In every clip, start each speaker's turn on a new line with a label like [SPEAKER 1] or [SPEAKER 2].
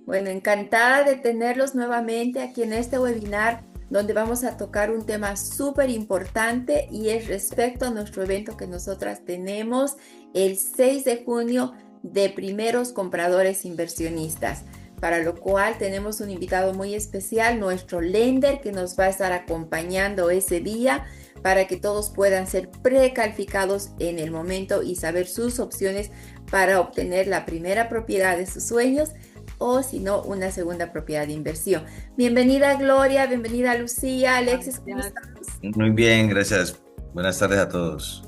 [SPEAKER 1] Bueno, encantada de tenerlos nuevamente aquí en este webinar donde vamos a tocar un tema súper importante y es respecto a nuestro evento que nosotras tenemos el 6 de junio de primeros compradores inversionistas, para lo cual tenemos un invitado muy especial, nuestro lender, que nos va a estar acompañando ese día para que todos puedan ser precalificados en el momento y saber sus opciones para obtener la primera propiedad de sus sueños o si no, una segunda propiedad de inversión. Bienvenida Gloria, bienvenida Lucía, Alexis, ¿cómo
[SPEAKER 2] Gracias.
[SPEAKER 1] estamos?
[SPEAKER 3] Muy bien, gracias. Buenas tardes a todos.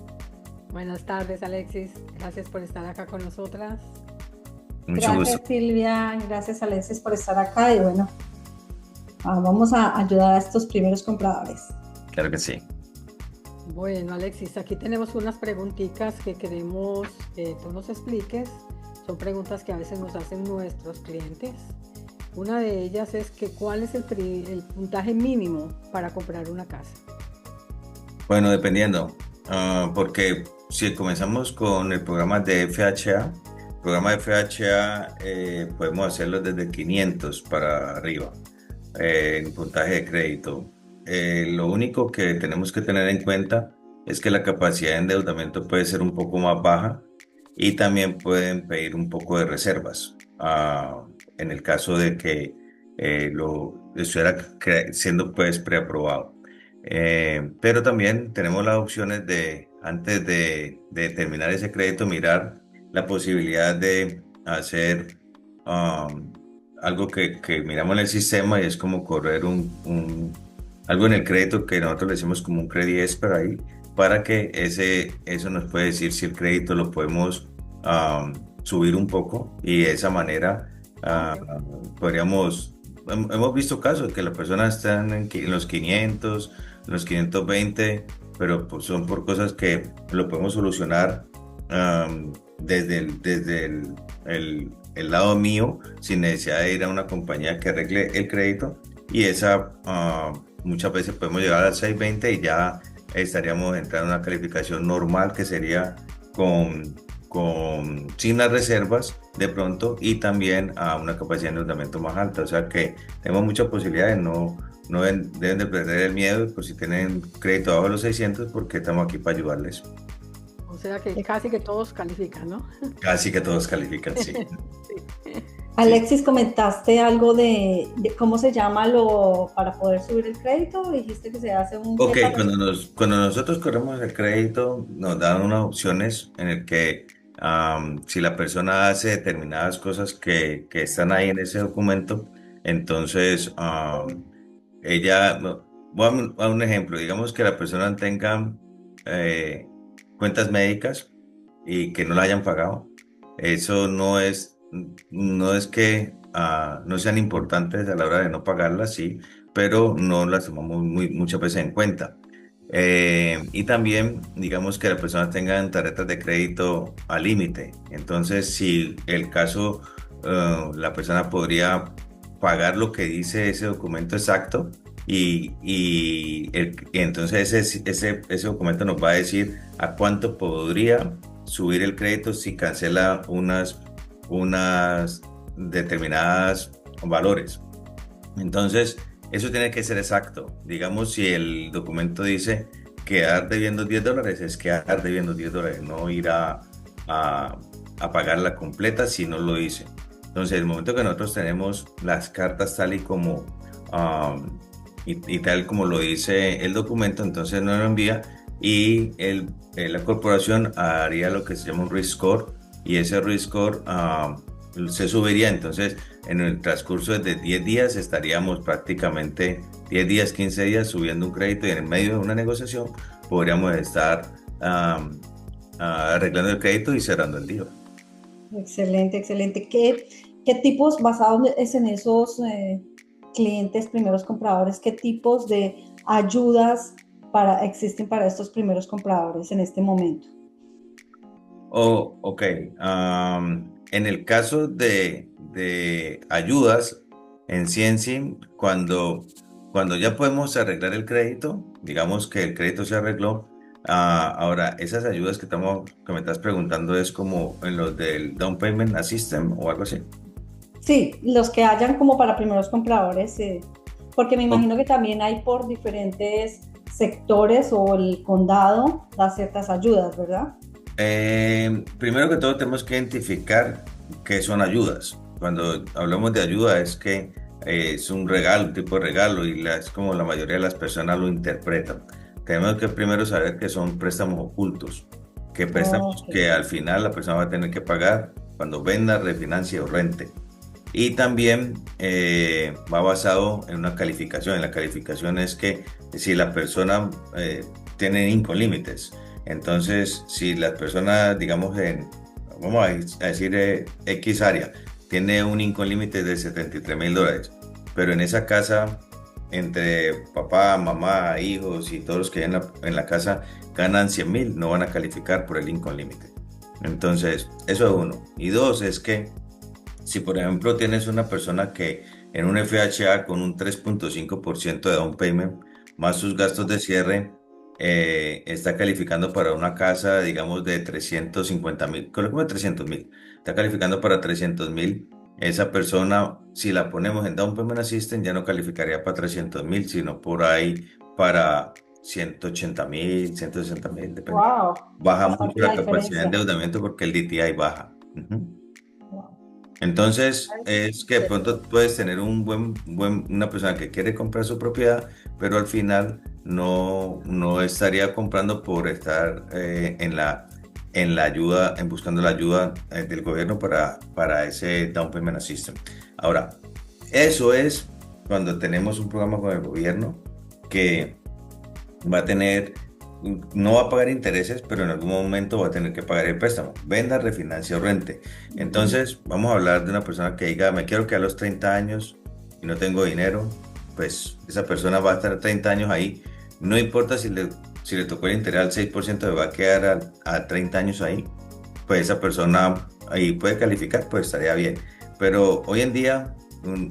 [SPEAKER 2] Buenas tardes, Alexis. Gracias por estar acá con nosotras.
[SPEAKER 3] Mucho gusto.
[SPEAKER 4] Gracias Silvia, gracias Alexis por estar acá y bueno, vamos a ayudar a estos primeros compradores.
[SPEAKER 3] Claro que sí.
[SPEAKER 2] Bueno, Alexis, aquí tenemos unas preguntitas que queremos que tú nos expliques. Son preguntas que a veces nos hacen nuestros clientes. Una de ellas es que ¿cuál es el puntaje mínimo para comprar una casa?
[SPEAKER 3] Bueno, dependiendo, porque si comenzamos con el programa de FHA, podemos hacerlo desde 500 para arriba, en puntaje de crédito. Lo único que tenemos que tener en cuenta es que la capacidad de endeudamiento puede ser un poco más baja y también pueden pedir un poco de reservas, en el caso de que lo estuviera siendo pues preaprobado. Pero también tenemos las opciones de, antes de terminar ese crédito, mirar la posibilidad de hacer um, algo que miramos en el sistema y es como correr algo en el crédito que nosotros le decimos como un credit expert ahí, para que eso nos puede decir si el crédito lo podemos subir un poco y de esa manera podríamos, hemos visto casos que las personas están en los 500, los 520, pero pues son por cosas que lo podemos solucionar desde el lado mío, sin necesidad de ir a una compañía que arregle el crédito. Y muchas veces podemos llegar al 620 y ya estaríamos entrando a una calificación normal que sería sin las reservas de pronto y también a una capacidad de endeudamiento más alta. O sea que tenemos muchas posibilidades, no deben de perder el miedo por si tienen crédito abajo de los 600 porque estamos aquí para ayudarles.
[SPEAKER 2] O sea que casi que todos califican, ¿no?
[SPEAKER 3] Casi que todos califican, sí.
[SPEAKER 2] Sí.
[SPEAKER 4] Alexis, comentaste algo de cómo se llama lo para poder subir el crédito, dijiste que se hace un
[SPEAKER 3] Ok,
[SPEAKER 4] prepago.
[SPEAKER 3] cuando nosotros corremos el crédito, nos dan unas opciones en el que si la persona hace determinadas cosas que están ahí en ese documento, entonces no, voy a un ejemplo, digamos que la persona tenga eh, cuentas médicas y que no la hayan pagado. Eso no es que no sean importantes a la hora de no pagarlas, sí, pero no las tomamos muchas veces en cuenta. Y también, digamos que la persona tenga tarjetas de crédito al límite. Entonces, si el caso, la persona podría pagar lo que dice ese documento exacto y entonces ese documento nos va a decir a cuánto podría subir el crédito si cancela unas determinadas valores. Entonces, eso tiene que ser exacto. Digamos, si el documento dice quedar debiendo $10, es quedar debiendo $10, no ir a pagarla completa si no lo dice. Entonces, el momento que nosotros tenemos las cartas tal y como y tal como lo dice el documento, entonces nos lo envía y la corporación haría lo que se llama un risk score y ese risk score se subiría. Entonces, en el transcurso de 10 días estaríamos prácticamente 10 días, 15 días subiendo un crédito y en el medio de una negociación podríamos estar arreglando el crédito y cerrando el deal.
[SPEAKER 4] Excelente, excelente. ¿Qué tipos, basado en esos clientes, primeros compradores, qué tipos de ayudas existen para estos primeros compradores en este momento?
[SPEAKER 3] Ok. En el caso de ayudas en sí, cuando ya podemos arreglar el crédito, digamos que el crédito se arregló, ahora esas ayudas que me estás preguntando es como en los del Down Payment Assistance o algo así.
[SPEAKER 4] Sí, los que hayan como para primeros compradores, porque me
[SPEAKER 3] O-
[SPEAKER 4] imagino que también hay por diferentes sectores o el condado da ciertas ayudas, ¿verdad?
[SPEAKER 3] Primero que todo tenemos que identificar qué son ayudas. Cuando hablamos de ayuda es que es un regalo, un tipo de regalo y es como la mayoría de las personas lo interpretan. Tenemos que primero saber que son préstamos ocultos, que préstamos
[SPEAKER 4] Ok.
[SPEAKER 3] que al final la persona va a tener que pagar cuando venda, refinancie o rente. Y también va basado en una calificación. En la calificación es que si la persona tiene income límites, entonces si la persona, digamos, vamos a decir X área, tiene un income límite de $73,000, pero en esa casa, entre papá, mamá, hijos y todos los que hay en la casa ganan 100,000, no van a calificar por el income límite. Entonces, eso es uno. Y dos, es que si, por ejemplo, tienes una persona que en un FHA con un 3,5% de down payment, más sus gastos de cierre, está calificando para una casa, digamos, de 350,000, coloquemos 300,000, está calificando para 300,000, esa persona, si la ponemos en down payment assistance, ya no calificaría para 300,000, sino por ahí para 180,000, 160,000, depende.
[SPEAKER 4] Wow,
[SPEAKER 3] Baja mucho
[SPEAKER 4] bastante la
[SPEAKER 3] la capacidad de
[SPEAKER 4] diferencia.
[SPEAKER 3] endeudamiento porque el DTI baja. Ujú.
[SPEAKER 4] Wow.
[SPEAKER 3] Entonces,
[SPEAKER 1] Ay,
[SPEAKER 3] es que de pronto
[SPEAKER 1] excelente.
[SPEAKER 3] puedes tener una persona que quiere comprar su propiedad, pero al final no estaría comprando por estar en la ayuda, en buscando la ayuda del gobierno para ese down payment assistance. Ahora, eso es cuando tenemos un programa con el gobierno que va a tener, no va a pagar intereses, pero en algún momento va a tener que pagar el préstamo. Venda, refinancie o rente.
[SPEAKER 4] Ujú.
[SPEAKER 3] Entonces, vamos a hablar de una persona que diga, me quiero quedar a los 30 años y no tengo dinero, pues esa persona va a estar 30 años ahí. No importa si le tocó el interés al 6%, se va a quedar a 30 años ahí. Pues esa persona ahí puede calificar, pues estaría bien. Pero hoy en día,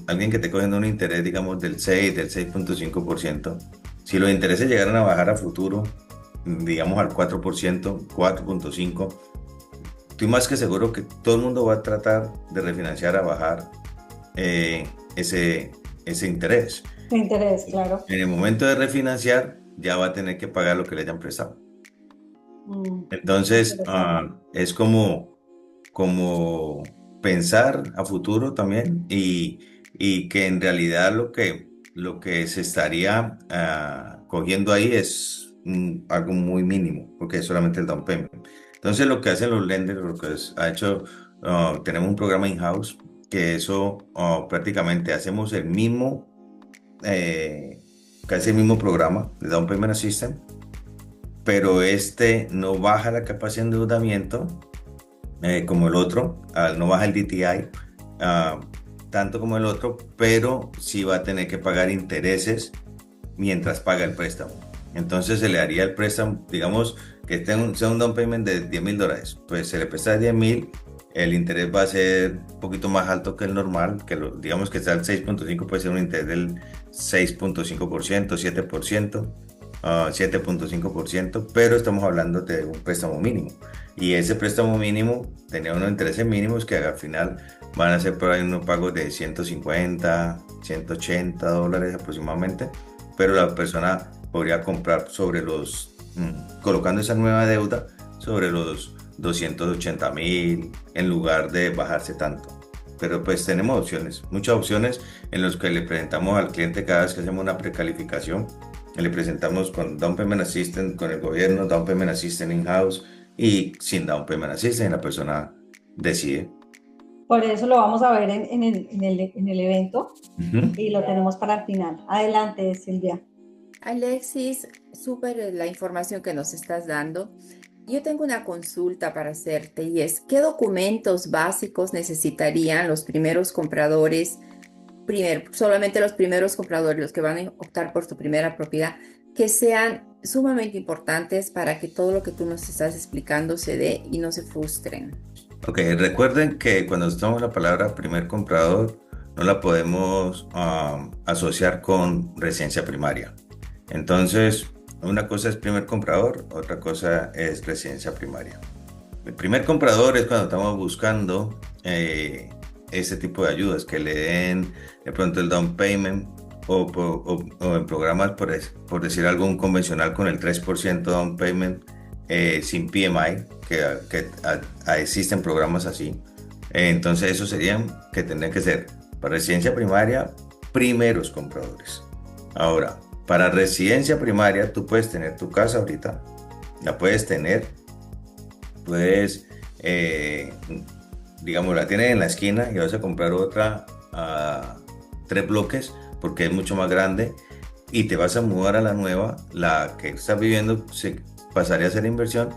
[SPEAKER 3] alguien que te cogiendo un interés, digamos, del 6,5%, si los intereses llegaran a bajar a futuro, digamos al 4%, 4,5%, estoy más que seguro que todo el mundo va a tratar de refinanciar a bajar eh, ese interés.
[SPEAKER 4] De interés, claro.
[SPEAKER 3] En el momento de refinanciar, ya va a tener que pagar lo que le hayan prestado.
[SPEAKER 4] Mm,
[SPEAKER 3] Entonces,
[SPEAKER 4] interesante.
[SPEAKER 3] es como pensar a futuro también y que en realidad lo que se estaría cogiendo ahí es algo muy mínimo, porque es solamente el down payment. Entonces, lo que hacen los lenders, lo que ha hecho, tenemos un programa in-house que eso prácticamente hacemos eh, casi el mismo programa de down payment assistance, pero este no baja la capacidad de endeudamiento como el otro, no baja el DTI ah, tanto como el otro, pero sí va a tener que pagar intereses mientras paga el préstamo. Entonces se le haría el préstamo, digamos que sea un down payment de $10,000, pues se le presta 10,000, el interés va a ser un poquito más alto que el normal, digamos que está al 6,5, puede ser un interés del 6,5%, 7%, 7,5%, pero estamos hablando de un préstamo mínimo. Y ese préstamo mínimo tenía unos intereses mínimos que al final van a ser por ahí unos pagos de 150, $180 aproximadamente, pero la persona podría comprar colocando esa nueva deuda sobre los 280,000 en lugar de bajarse tanto. Pero pues tenemos opciones, muchas opciones en las que le presentamos al cliente cada vez que hacemos una precalificación. Le presentamos con Down Payment Assistant, con el gobierno, Down Payment Assistant in-house y sin Down Payment Assistant, la persona decide.
[SPEAKER 4] Por eso lo vamos a ver en el evento
[SPEAKER 3] Ujú.
[SPEAKER 4] y lo tenemos para el final. Adelante, Silvia.
[SPEAKER 1] Alexis, súper la información que nos estás dando. Yo tengo una consulta para hacerte y es, ¿qué documentos básicos necesitarían los primeros compradores, solamente los primeros compradores, los que van a optar por su primera propiedad, que sean sumamente importantes para que todo lo que tú nos estás explicando se dé y no se frustren?
[SPEAKER 3] Ok, recuerden que cuando usamos la palabra primer comprador, no la podemos asociar con residencia primaria. Entonces, una cosa es primer comprador, otra cosa es residencia primaria. El primer comprador es cuando estamos buscando ese tipo de ayudas, que le den de pronto el down payment o en programas, por decir algo, un convencional con el 3% down payment sin PMI, existen programas así. Entonces, eso serían que tendrían que ser para residencia primaria, primeros compradores. Ahora, para residencia primaria, tú puedes tener tu casa ahorita, la puedes tener, puedes, digamos, la tienes en la esquina y vas a comprar otra a 3 bloques porque es mucho más grande y te vas a mudar a la nueva, la que estás viviendo se pasaría a ser inversión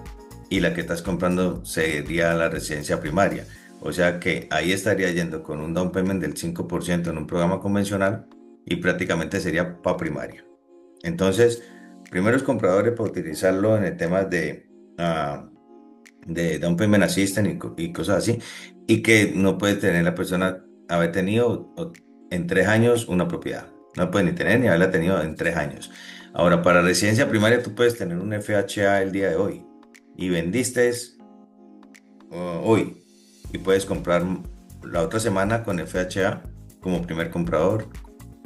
[SPEAKER 3] y la que estás comprando sería la residencia primaria. O sea que ahí estaría yendo con un down payment del 5% en un programa convencional y prácticamente sería para primaria. Entonces, primeros compradores para utilizarlo en el tema de down payment assistance y cosas así, y que no puede tener la persona haber tenido en 3 años una propiedad. No puede ni tener ni haberla tenido en 3 años. Ahora, para residencia primaria, tú puedes tener un FHA el día de hoy y vendiste hoy y puedes comprar la otra semana con FHA como primer comprador,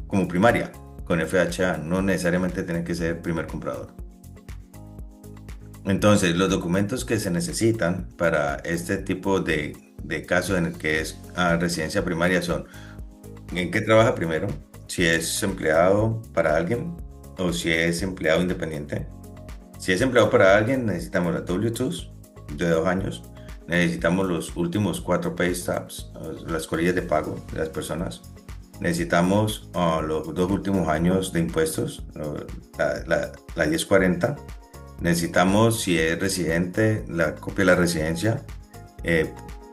[SPEAKER 3] como primaria con FHA, no necesariamente tiene que ser primer comprador. Entonces, los documentos que se necesitan para este tipo de caso en el que es residencia primaria son en qué trabaja primero, si es empleado para alguien o si es empleado independiente. Si es empleado para alguien, necesitamos las W2s de 2 años. Necesitamos los últimos 4 pay stubs, las colillas de pago de las personas. Necesitamos los 2 últimos años de impuestos, la 1040. Necesitamos, si es residente, la copia de la residencia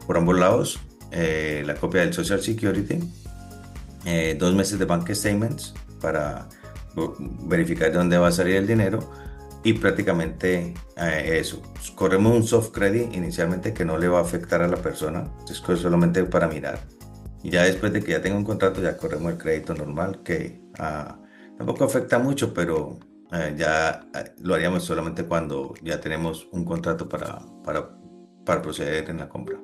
[SPEAKER 3] por ambos lados, la copia del Social Security, 2 meses de bank statements para verificar de dónde va a salir el dinero. Y prácticamente eso, corremos un soft credit inicialmente que no le va a afectar a la persona, es solamente para mirar. Y ya después de que ya tenga un contrato, ya corremos el crédito normal, que tampoco afecta mucho, pero ya lo haríamos solamente cuando ya tenemos un contrato para proceder en la compra.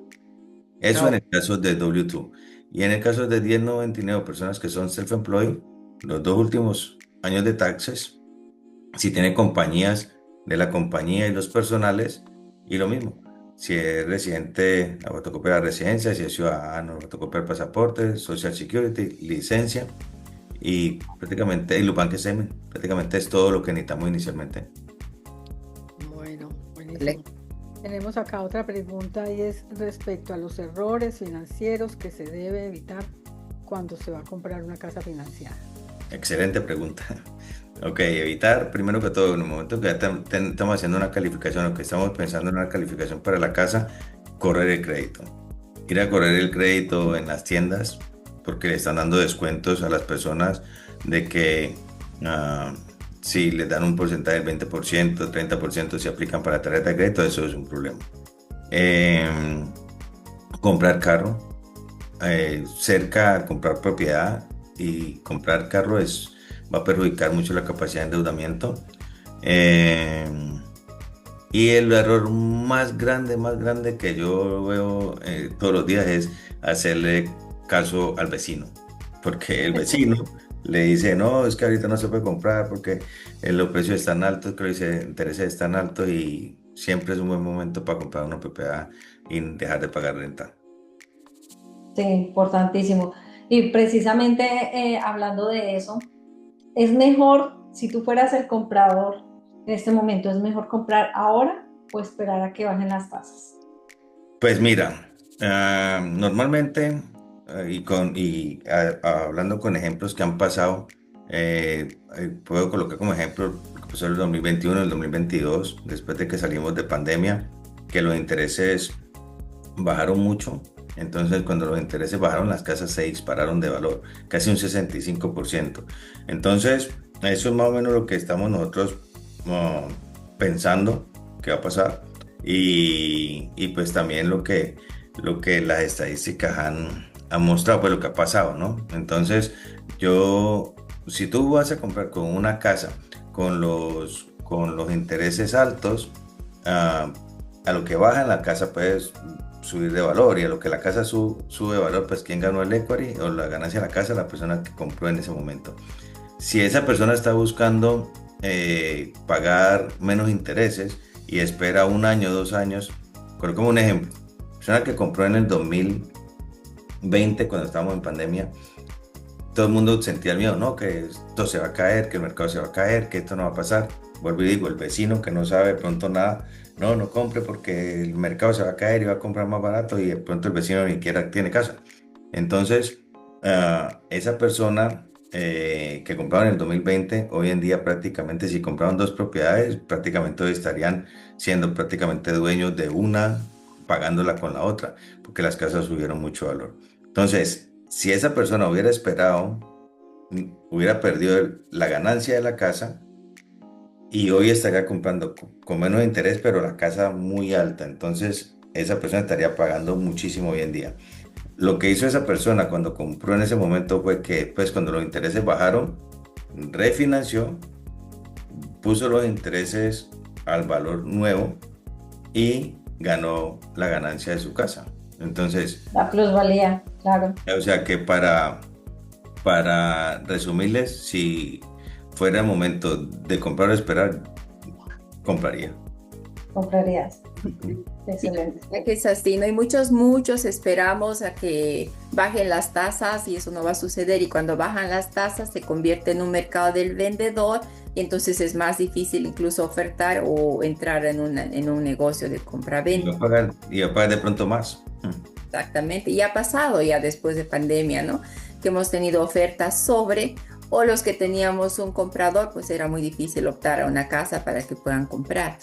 [SPEAKER 3] Eso en el caso de W2. Y en el caso de 1099, personas que son self-employed, los 2 últimos años de taxes, si tiene compañías, de la compañía y los personales, y lo mismo. Si es residente, la fotocopia de la residencia; si es ciudadano, la fotocopia del pasaporte, Social Security, licencia, y prácticamente el bank statement. Prácticamente es todo lo que necesitamos inicialmente.
[SPEAKER 2] Bueno, buenísimo. Tenemos acá otra pregunta y es respecto a los errores financieros que se debe evitar cuando se va a comprar una casa financiada.
[SPEAKER 3] Excelente pregunta. Ok, evitar, primero que todo, en el momento que ya estamos haciendo una calificación o que estamos pensando en una calificación para la casa, correr el crédito. Ir a correr el crédito en las tiendas porque le están dando descuentos a las personas de que si les dan un porcentaje del 20%, 30% si aplican para la tarjeta de crédito, eso es un problema. Comprar carro, comprar propiedad y comprar carro va a perjudicar mucho la capacidad de endeudamiento. Y el error más grande que yo veo todos los días es hacerle caso al vecino, porque el vecino le dice, no, es que ahorita no se puede comprar porque los precios están altos, que los intereses están altos y siempre es un buen momento para comprar una propiedad y dejar de pagar renta.
[SPEAKER 4] Sí, importantísimo. Y precisamente hablando de eso, es mejor, si tú fueras el comprador en este momento, ¿es mejor comprar ahora o esperar a que bajen las tasas?
[SPEAKER 3] Pues mira, normalmente, hablando con ejemplos que han pasado, puedo colocar como ejemplo lo que pasó en el 2021, el 2022, después de que salimos de pandemia, que los intereses bajaron mucho. Entonces, cuando los intereses bajaron, las casas se dispararon de valor, casi un 65%. Entonces, eso es más o menos lo que estamos nosotros pensando que va a pasar. Y pues también lo que las estadísticas han mostrado, pues lo que ha pasado, ¿no? Entonces, si tú vas a comprar con una casa con los intereses altos, a lo que baja en la casa, pues subir de valor y a lo que la casa sube de valor, pues ¿quién ganó el equity o la ganancia de la casa? La persona que compró en ese momento. Si esa persona está buscando pagar menos intereses y espera un año, 2 años, como un ejemplo, persona que compró en el 2020 cuando estábamos en pandemia, todo el mundo sentía el miedo, ¿no? Que esto se va a caer, que el mercado se va a caer, que esto no va a pasar. Vuelvo y digo, el vecino que no sabe de pronto nada, no compre porque el mercado se va a caer y va a comprar más barato y de pronto el vecino ni siquiera tiene casa. Entonces, esa persona que compraron en el 2020, hoy en día prácticamente si compraron dos propiedades, prácticamente hoy estarían siendo prácticamente dueños de una, pagándola con la otra, porque las casas subieron mucho valor. Entonces, si esa persona hubiera esperado, hubiera perdido la ganancia de la casa y hoy estaría comprando con menos interés, pero la casa muy alta. Entonces, esa persona estaría pagando muchísimo hoy en día. Lo que hizo esa persona cuando compró en ese momento fue que, pues, cuando los intereses bajaron, refinanció, puso los intereses al valor nuevo y ganó la ganancia de su casa. Entonces,
[SPEAKER 4] La plusvalía, claro.
[SPEAKER 3] o sea que para resumirles, si fuera el momento de comprar o esperar, compraría.
[SPEAKER 4] Comprarías.
[SPEAKER 1] Sí,
[SPEAKER 4] Excelente.
[SPEAKER 1] que es así, ¿no? Y muchos esperamos a que bajen las tasas y eso no va a suceder. Y cuando bajan las tasas se convierte en un mercado del vendedor y entonces es más difícil incluso ofertar o entrar en un negocio de
[SPEAKER 3] Y
[SPEAKER 1] compra-venta.
[SPEAKER 3] va a pagar de pronto más.
[SPEAKER 1] Exactamente, y ha pasado ya después de pandemia, ¿no? Que hemos tenido ofertas sobre, o los que teníamos un comprador, pues era muy difícil optar a una casa para que puedan comprar.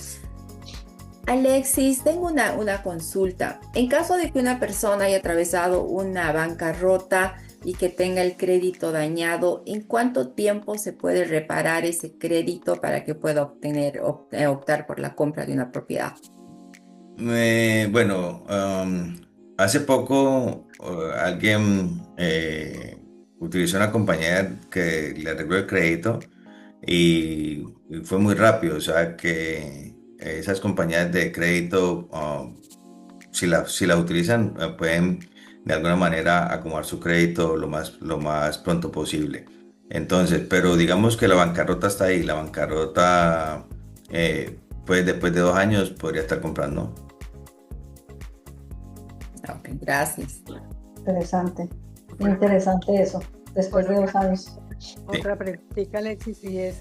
[SPEAKER 1] Alexis, tengo una consulta. En caso de que una persona haya atravesado una bancarrota y que tenga el crédito dañado, ¿en cuánto tiempo se puede reparar ese crédito para que pueda optar por la compra de una propiedad?
[SPEAKER 3] Bueno, hace poco alguien utilizó una compañía que le arregló el crédito y fue muy rápido. O sea que esas compañías de crédito, si la utilizan, pueden de alguna manera acomodar su crédito lo más pronto posible. Entonces, pero digamos que la bancarrota está ahí. La bancarrota, pues después de 2 años podría estar comprando.
[SPEAKER 1] Ok, gracias.
[SPEAKER 4] Interesante. Interesante eso. Después de 2 años.
[SPEAKER 2] Otra preguntita, Alexis, y es,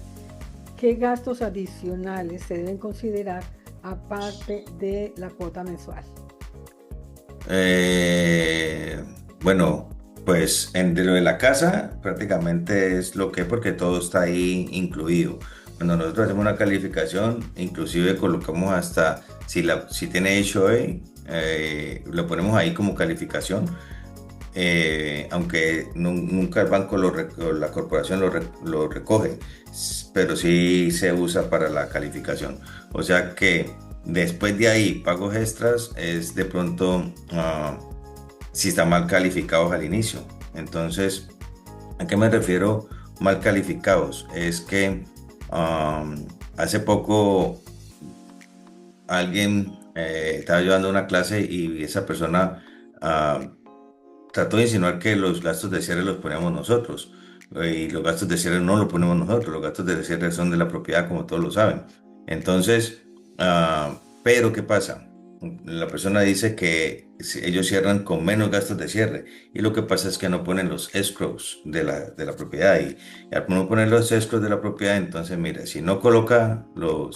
[SPEAKER 2] ¿qué gastos adicionales se deben considerar aparte de la cuota mensual?
[SPEAKER 3] Bueno, pues de lo de la casa prácticamente es lo que es porque todo está ahí incluido. Cuando nosotros hacemos una calificación, inclusive colocamos hasta si tiene HOA, lo ponemos ahí como calificación, aunque nunca el banco o la corporación lo recoge, pero sí se usa para la calificación. O sea que después de ahí, pagos extras es de pronto si están mal calificados al inicio. Entonces, ¿a qué me refiero mal calificados? Es que hace poco alguien estaba llevando una clase y esa persona trató de insinuar que los gastos de cierre los poníamos nosotros. Y los gastos de cierre no los ponemos nosotros, los gastos de cierre son de la propiedad, como todos lo saben. Entonces, pero ¿qué pasa? La persona dice que ellos cierran con menos gastos de cierre y lo que pasa es que no ponen los escrows de la propiedad y al no poner los escrows de la propiedad, entonces mira, si no coloca lo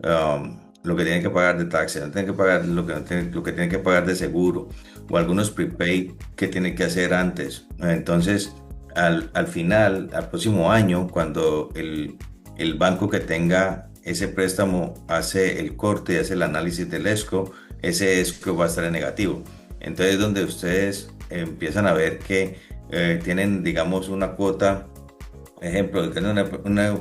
[SPEAKER 3] que tienen que pagar de taxes, no tienen que pagar lo que tienen que pagar de seguro o algunos prepaid que tienen que hacer antes, entonces al final, al próximo año, cuando el banco que tenga ese préstamo hace el corte y hace el análisis del escrow, ese escrow va a estar en negativo. Entonces es donde ustedes empiezan a ver que tienen, digamos, una cuota, ejemplo, tienen una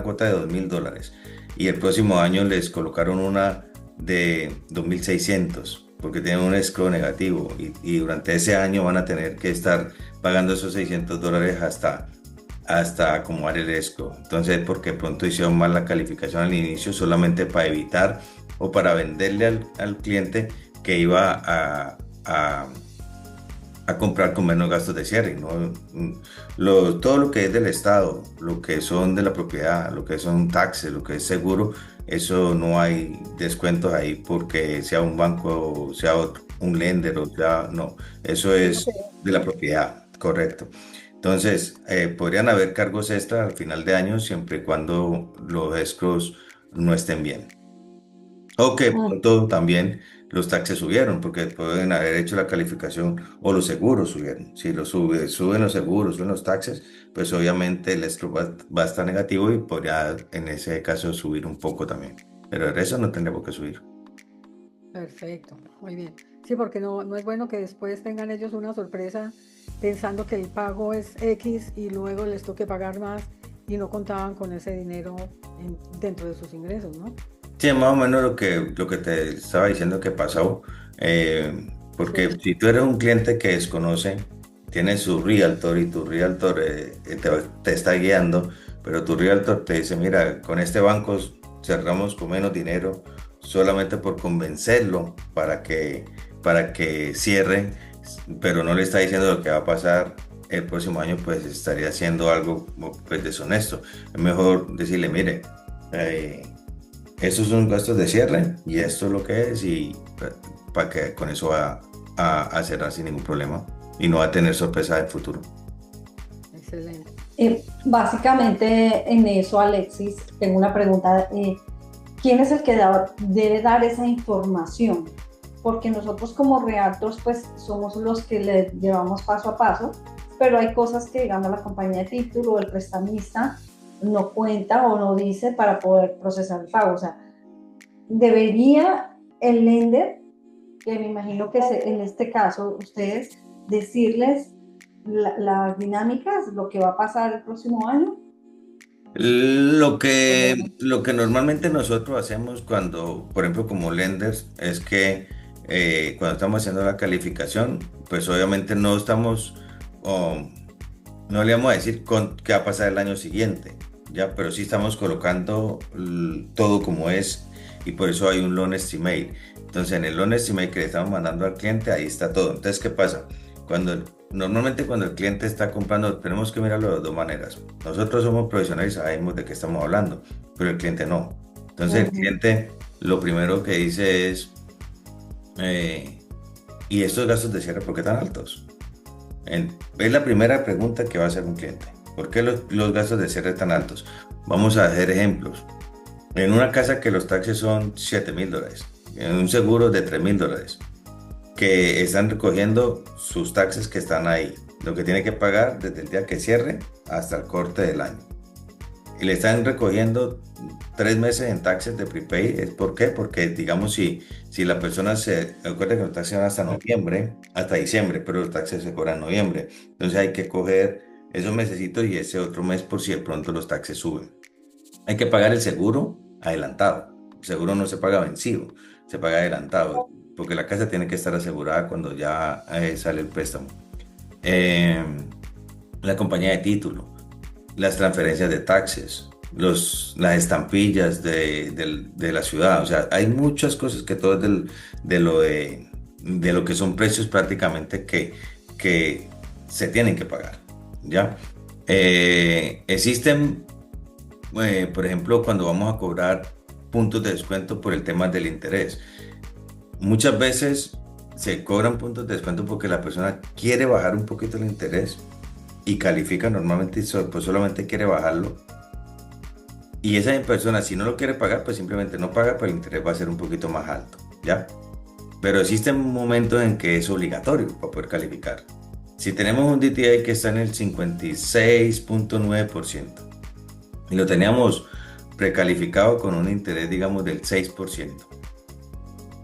[SPEAKER 3] cuota de $2,000 y el próximo año les colocaron una de 2,600 porque tienen un escrow negativo y durante ese año van a tener que estar pagando esos $600 hasta acomodar el escrow. Entonces, porque pronto hicieron mal la calificación al inicio, solamente para evitar o para venderle al cliente que iba a comprar con menos gastos de cierre, ¿no? Todo lo que es del Estado, lo que son de la propiedad, lo que son taxes, lo que es seguro, eso no hay descuentos ahí porque sea un banco, sea un lender o sea, no, eso es de la propiedad, correcto. Entonces, podrían haber cargos extra al final de año siempre y cuando los escrows no estén bien. O que
[SPEAKER 4] Mm.
[SPEAKER 3] pronto también los taxes subieron, porque pueden haber hecho la calificación o los seguros subieron. Si suben los seguros, suben los taxes, pues obviamente el escrow va a estar negativo y podría en ese caso subir un poco también. Pero el resto no tendría por qué subir.
[SPEAKER 2] Perfecto, muy bien. Sí, porque no es bueno que después tengan ellos una sorpresa pensando que el pago es X y luego les toque pagar más y no contaban con ese dinero dentro de sus ingresos, ¿no?
[SPEAKER 3] Sí, más o menos lo que te estaba diciendo que pasó, porque
[SPEAKER 2] Sí,
[SPEAKER 3] si tú eres un cliente que desconoce, tienes su realtor y tu realtor te está guiando, pero tu realtor te dice, mira, con este banco cerramos con menos dinero solamente por convencerlo para que cierre, pero no le está diciendo lo que va a pasar el próximo año, pues estaría haciendo algo pues deshonesto. Es mejor decirle, mire, eh, estos son gastos de cierre y esto es lo que es y para que con eso va a cerrar sin ningún problema y no va a tener sorpresa del futuro.
[SPEAKER 2] excelente.
[SPEAKER 4] Básicamente en eso, Alexis, tengo una pregunta. ¿Quién es el que debe dar esa información? Porque nosotros como realtors pues somos los que le llevamos paso a paso, pero hay cosas que digamos la compañía de título o el prestamista no cuenta o no dice para poder procesar el pago. O sea, debería el lender, que me imagino que en este caso ustedes, decirles las dinámicas, lo que va a pasar el próximo año.
[SPEAKER 3] Lo
[SPEAKER 4] O
[SPEAKER 3] que,
[SPEAKER 4] no.
[SPEAKER 3] lo que normalmente nosotros hacemos cuando, por ejemplo, como lenders, es que cuando estamos haciendo la calificación, pues obviamente no estamos, oh, no le vamos a decir qué va a pasar el año siguiente, ya, pero sí estamos colocando todo como es y por eso hay un loan estimate. Entonces, en el loan estimate que le estamos mandando al cliente, ahí está todo. Entonces, ¿qué pasa? Normalmente cuando el cliente está comprando, tenemos que mirarlo de dos maneras. Nosotros somos profesionales y sabemos de qué estamos hablando, pero el cliente no. Entonces, el
[SPEAKER 4] Ujú.
[SPEAKER 3] cliente lo primero que dice es, eh, ¿y estos gastos de cierre por qué tan altos? Es la primera pregunta que va a hacer un cliente. ¿Por qué los gastos de cierre tan altos? Vamos a hacer ejemplos. En una casa que los taxes son $7,000, en un seguro de $3,000, que están recogiendo sus taxes que están ahí, lo que tiene que pagar desde el día que cierre hasta el corte del año. Y le están recogiendo 3 meses en taxes de prepay. ¿Es por qué? Porque, digamos, si la persona recuerda que los taxes van hasta noviembre, hasta diciembre, pero los taxes se cobran en noviembre. Entonces hay que coger esos mesecitos y ese otro mes por si de pronto los taxes suben. Hay que pagar el seguro adelantado. El seguro no se paga vencido, se paga adelantado, porque la casa tiene que estar asegurada cuando ya sale el préstamo. Eh, la compañía de título, las transferencias de taxes, las estampillas de la ciudad. O sea, hay muchas cosas que todo es de lo que son precios prácticamente que se tienen que pagar, ¿ya? Existen, por ejemplo, cuando vamos a cobrar puntos de descuento por el tema del interés. Muchas veces se cobran puntos de descuento porque la persona quiere bajar un poquito el interés y califica normalmente y pues solamente quiere bajarlo. Y esa persona, si no lo quiere pagar, pues simplemente no paga, pero el interés va a ser un poquito más alto, ¿ya? Pero existen momentos en que es obligatorio para poder calificar. Si tenemos un DTI que está en el 56,9% y lo teníamos precalificado con un interés, digamos, del 6%,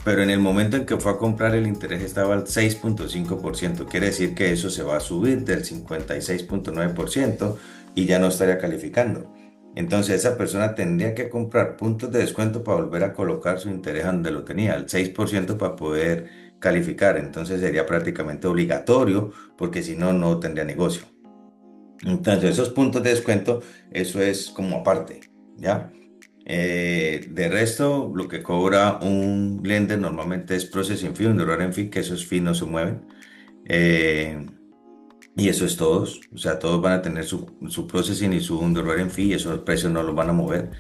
[SPEAKER 3] pero en el momento en que fue a comprar el interés estaba al 6,5%, quiere decir que eso se va a subir del 56,9% y ya no estaría calificando. Entonces esa persona tendría que comprar puntos de descuento para volver a colocar su interés donde lo tenía, al 6% para poder calificar. Entonces sería prácticamente obligatorio porque si no, no tendría negocio. Entonces esos puntos de descuento, eso es como aparte, ¿ya? De resto, lo que cobra un lender normalmente es processing fee, underwriting fee, que esos fees no se mueven. Eh, y eso es todos. O sea, todos van a tener su processing y su underwriting fee y esos precios no los van a mover.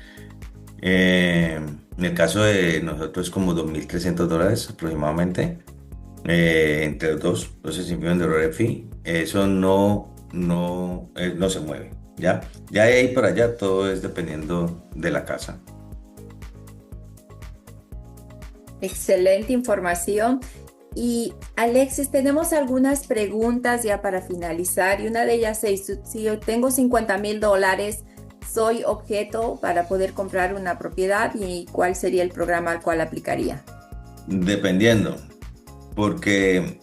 [SPEAKER 3] En el caso de nosotros es como $2.300 aproximadamente, entre los dos, processing fee y underwriting fee. Eso no se mueve. Ya de ahí para allá todo es dependiendo de la casa.
[SPEAKER 1] Excelente información. Y Alexis, tenemos algunas preguntas ya para finalizar y una de ellas es, si yo tengo $50,000, ¿soy objeto para poder comprar una propiedad y cuál sería el programa al cual aplicaría?
[SPEAKER 3] Dependiendo, porque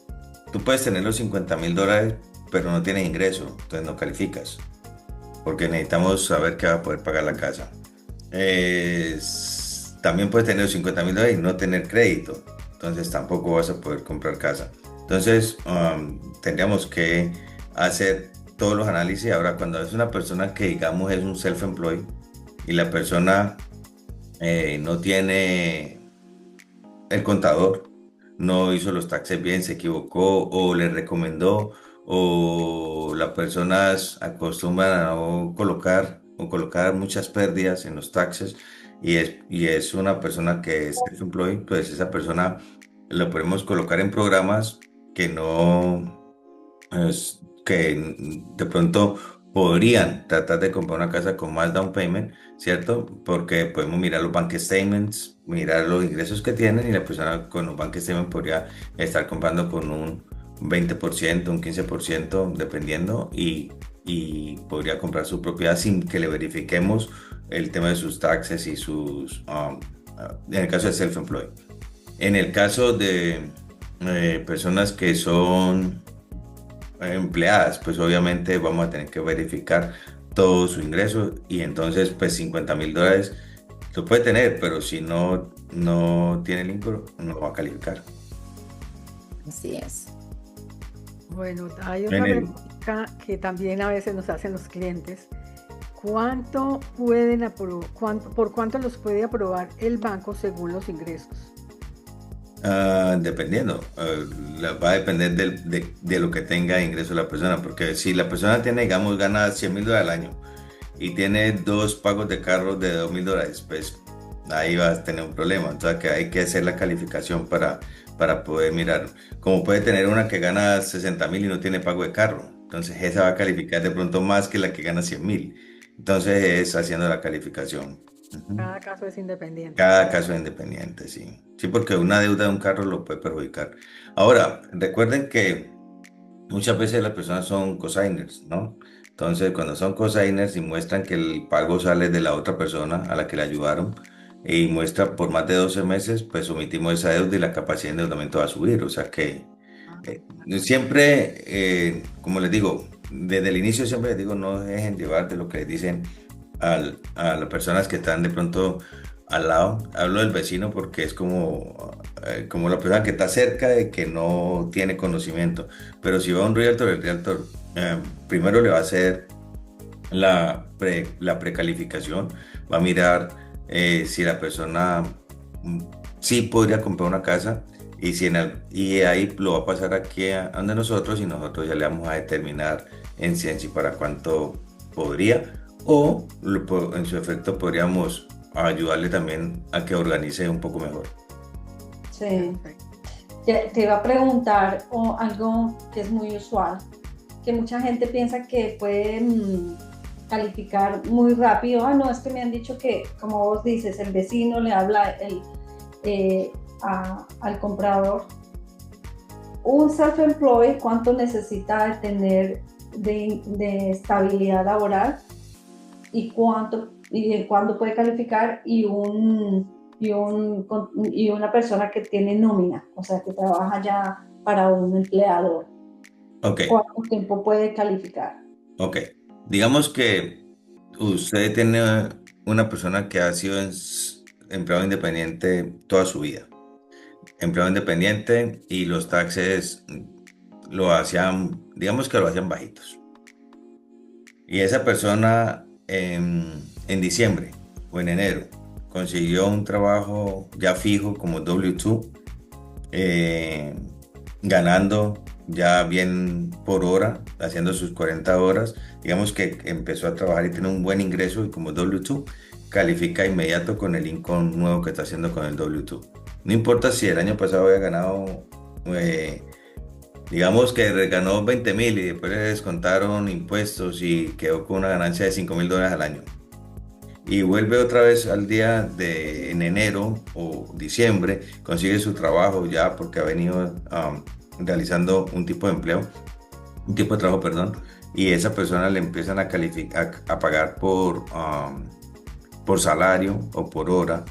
[SPEAKER 3] tú puedes tener los $50,000, pero no tienes ingreso, entonces no calificas, porque necesitamos saber que va a poder pagar la casa. También puedes tener los $50,000 y no tener crédito, entonces tampoco vas a poder comprar casa. Entonces, tendríamos que hacer todos los análisis. Ahora, cuando es una persona que, digamos, es un self-employed y la persona no tiene el contador, no hizo los taxes bien, se equivocó o le recomendó, o las personas acostumbran a no colocar o colocar muchas pérdidas en los taxes y es una persona que es self-employed, pues esa persona lo podemos colocar en programas que no, que de pronto podrían tratar de comprar una casa con más down payment, ¿cierto? Porque podemos mirar los bank statements, mirar los ingresos que tienen y la persona con los bank statements podría estar comprando con un 20%, un 15%, dependiendo, y podría comprar su propiedad sin que le verifiquemos el tema de sus taxes y en el caso de self-employed. En el caso de personas que son empleadas, pues obviamente vamos a tener que verificar todo su ingreso y entonces pues $50,000 lo puede tener, pero si no tiene el ingreso no va a calificar.
[SPEAKER 1] Así es.
[SPEAKER 2] Bueno, hay
[SPEAKER 3] En
[SPEAKER 2] otra
[SPEAKER 3] el,
[SPEAKER 2] pregunta que también a veces nos hacen los clientes. ¿Por cuánto los puede aprobar el banco según los ingresos?
[SPEAKER 3] Dependiendo, va a depender de lo que tenga de ingreso la persona, porque si la persona tiene, digamos, gana $100,000 al año y tiene dos pagos de carro de $2,000, pues ahí va a tener un problema. Entonces que hay que hacer la calificación para poder mirar. Como puede tener una que gana 60,000 y no tiene pago de carro, entonces esa va a calificar de pronto más que la que gana 100,000. Entonces es haciendo la calificación. Ujú.
[SPEAKER 2] Cada caso es independiente.
[SPEAKER 3] Cada caso es independiente, sí. Sí, porque una deuda de un carro lo puede perjudicar. Ahora, recuerden que muchas veces las personas son cosigners, ¿no? Entonces, cuando son cosigners y muestran que el pago sale de la otra persona a la que le ayudaron y muestra por más de 12 meses, pues omitimos esa deuda y la capacidad de endeudamiento va a subir. O sea que
[SPEAKER 2] Ah,
[SPEAKER 3] siempre, como les digo, desde el inicio siempre les digo, no dejen llevar de lo que les dicen a las personas que están de pronto al lado. Hablo del vecino porque es como la persona que está cerca de que no tiene conocimiento. Pero si va a un realtor, el realtor primero le va a hacer la precalificación, va a mirar si la persona mm, sí podría comprar una casa y ahí lo va a pasar aquí a donde nosotros y nosotros ya le vamos a determinar en sí para cuánto podría o en su efecto podríamos ayudarle también a que organice un poco mejor.
[SPEAKER 4] Sí.
[SPEAKER 2] perfecto.
[SPEAKER 4] Te iba a preguntar algo que es muy usual, que mucha gente piensa que puede calificar muy rápido. Ah, no, es que me han dicho que, como vos dices, el vecino le habla al comprador. Un self-employed, ¿cuánto necesita de tener de estabilidad laboral y cuándo puede calificar y una persona que tiene nómina, o sea, que trabaja ya para un empleador?
[SPEAKER 3] Ok,
[SPEAKER 4] ¿Cuánto tiempo puede calificar?
[SPEAKER 3] ok. Digamos que usted tiene una persona que ha sido empleado independiente toda su vida. Empleado independiente y los taxes lo hacían, digamos que lo hacían bajitos. Y esa persona en diciembre o en enero consiguió un trabajo ya fijo como W2, eh, ganando ya bien por hora, haciendo sus 40 horas. Digamos que empezó a trabajar y tiene un buen ingreso y como W2 califica inmediato con el income nuevo que está haciendo con el W2. No importa si el año pasado había ganado, eh, digamos que ganó 20.000 y después le descontaron impuestos y quedó con una ganancia de $5.000 al año. Y vuelve otra vez al día de en enero o diciembre, consigue su trabajo ya porque ha venido realizando un tipo de trabajo, perdón, y esa persona le empiezan a calificar, a pagar por salario o por hora,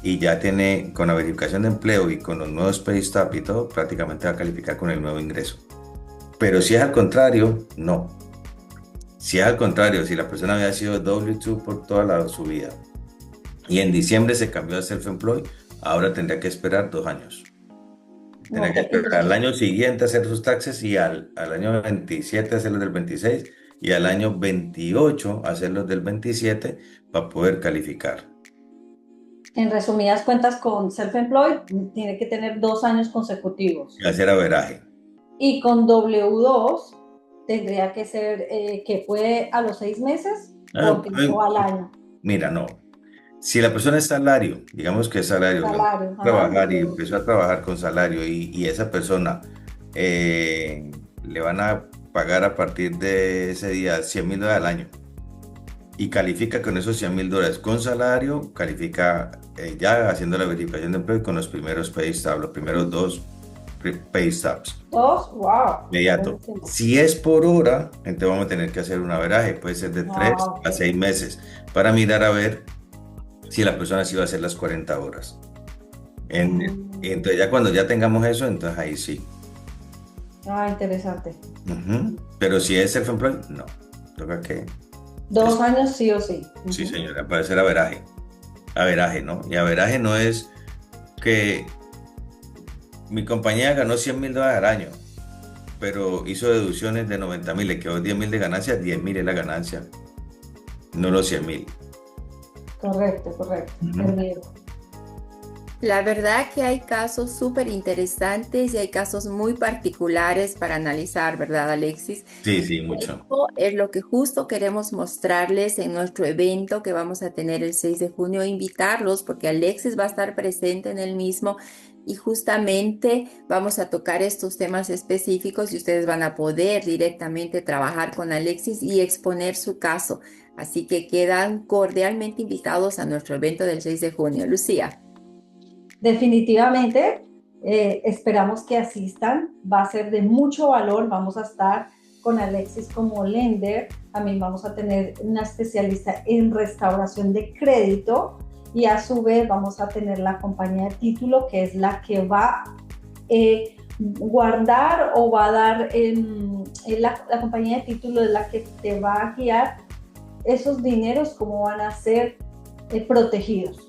[SPEAKER 3] y ya tiene, con la verificación de empleo y con los nuevos pay stub y todo, prácticamente va a calificar con el nuevo ingreso. Pero si es al contrario, no. Si es al contrario, si la persona había sido W2 por su vida y en diciembre se cambió a self-employed, ahora tendría que esperar 2 años. Tendría que
[SPEAKER 4] Ok,
[SPEAKER 3] esperar al año siguiente hacer sus taxes y al año 27 hacer los del 26 y al año 28 hacer los del 27 para poder calificar
[SPEAKER 4] en resumidas cuentas, con Self-Employed tiene que tener 2 años consecutivos.
[SPEAKER 3] y hacer averaje.
[SPEAKER 4] Y con W2 tendría que ser que puede a los 6 meses
[SPEAKER 3] Ah,
[SPEAKER 4] o al año.
[SPEAKER 3] mira, no. Si la persona es salario, digamos que es salario,
[SPEAKER 4] Salario.
[SPEAKER 3] trabajar y empezó a trabajar con salario y esa persona le van a pagar a partir de ese día $100.000 al año y califica con esos $100.000 con salario, califica ya haciendo la verificación de empleo y con los primeros pay stubs, los primeros 2 pay stubs.
[SPEAKER 4] 2, wow.
[SPEAKER 3] Inmediato.
[SPEAKER 4] Buenísimo.
[SPEAKER 3] Si es por hora, entonces vamos a tener que hacer un averaje, puede ser de 3
[SPEAKER 4] Ok.
[SPEAKER 3] a 6 meses, para mirar a ver si la persona sí va a hacer las 40 horas. Entonces ya cuando ya tengamos eso, entonces ahí sí.
[SPEAKER 4] Interesante.
[SPEAKER 3] Pero si es self-employed, no. Toca que,
[SPEAKER 4] 2 años sí o sí.
[SPEAKER 3] sí señora, puede ser averaje. Averaje, ¿no? Y averaje no es que mi compañía ganó $100.000 al año, pero hizo deducciones de 90.000, le quedó 10.000 de ganancia, 10.000 es la ganancia, no los 100.000.
[SPEAKER 4] Correcto. Entendido.
[SPEAKER 1] La verdad que hay casos súper interesantes y hay casos muy particulares para analizar, ¿verdad, Alexis?
[SPEAKER 3] Sí, mucho.
[SPEAKER 1] Esto es lo que justo queremos mostrarles en nuestro evento que vamos a tener el 6 de junio, invitarlos porque Alexis va a estar presente en el mismo y justamente vamos a tocar estos temas específicos y ustedes van a poder directamente trabajar con Alexis y exponer su caso. Así que quedan cordialmente invitados a nuestro evento del 6 de junio. Lucía.
[SPEAKER 4] Definitivamente, esperamos que asistan, va a ser de mucho valor, vamos a estar con Alexis como lender, también vamos a tener una especialista en restauración de crédito y a su vez vamos a tener la compañía de título que es la que va a guardar o va a dar, la compañía de título es la que te va a guiar esos dineros, cómo van a ser protegidos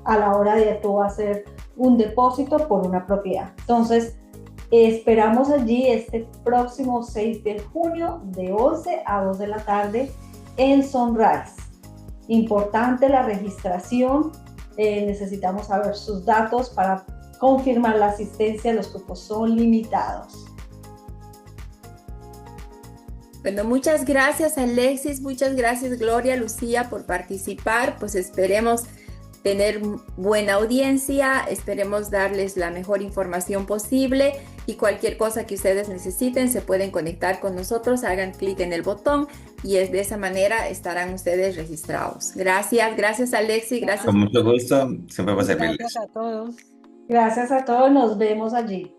[SPEAKER 4] a la hora de tú hacer un depósito por una propiedad. Entonces, esperamos allí este próximo 6 de junio de 11 a 2 de la tarde en Sunrise. Importante la registración, necesitamos saber sus datos para confirmar la asistencia, los cupos son limitados.
[SPEAKER 1] Bueno, muchas gracias Alexis, muchas gracias Gloria, Lucía por participar, pues esperemos tener buena audiencia, esperemos darles la mejor información posible y cualquier cosa que ustedes necesiten se pueden conectar con nosotros, hagan clic en el botón y de esa manera estarán ustedes registrados. Gracias Alexis, gracias.
[SPEAKER 3] Con mucho gusto, siempre va a servirles.
[SPEAKER 2] Gracias a todos.
[SPEAKER 4] Gracias a todos, nos vemos allí.